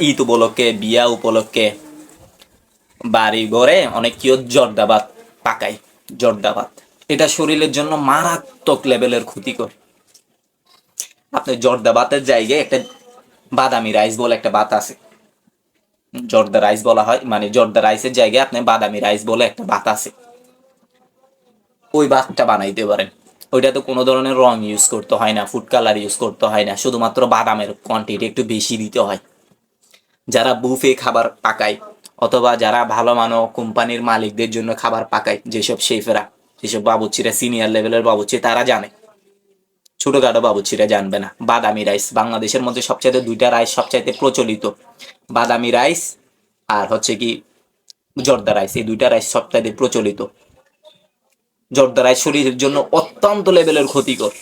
ঈদ উপলক্ষে, বিয়া উপলক্ষে বাড়ি ঘরে অনেক কেউ জর্দা ভাত পাকায়। জর্দা ভাত এটা শরীরের জন্য মারাত্মক লেভেলের ক্ষতিকর। আপনি জর্দা ভাতের জায়গায় একটা বাদামি রাইস বলে একটা ভাত আছে, জর্দা রাইস বলা হয়, মানে জর্দা রাইসের জায়গায় আপনি বাদামি রাইস বলে একটা ভাত আছে, ওই ভাতটা বানাইতে পারেন। ওইটাতে কোনো ধরনের রং ইউজ করতে হয় না, ফুড কালার ইউজ করতে হয় না, শুধুমাত্র বাদামের কোয়ান্টিটি একটু বেশি দিতে হয়। যারা বুফে খাবার পাকায় অথবা যারা ভালো মানো কোম্পানির মালিকদের জন্য খাবার পাকায়, যেসব শেফেরা, যেসব বাবুর্চিরা সিনিয়র লেভেলের বাবুর্চি, তারা জানে। ছোটখাটো বাবুর্চিরা জানবে না। বাদামি রাইস বাংলাদেশের মধ্যে সবচাইতে দুইটা রাইস সবচাইতে প্রচলিত, বাদামি রাইস আর হচ্ছে কি জর্দা রাইস, এই দুইটা রাইস সবচাইতে প্রচলিত। জর্দা রাইস শরীরের জন্য অত্যন্ত লেভেলের ক্ষতিকর।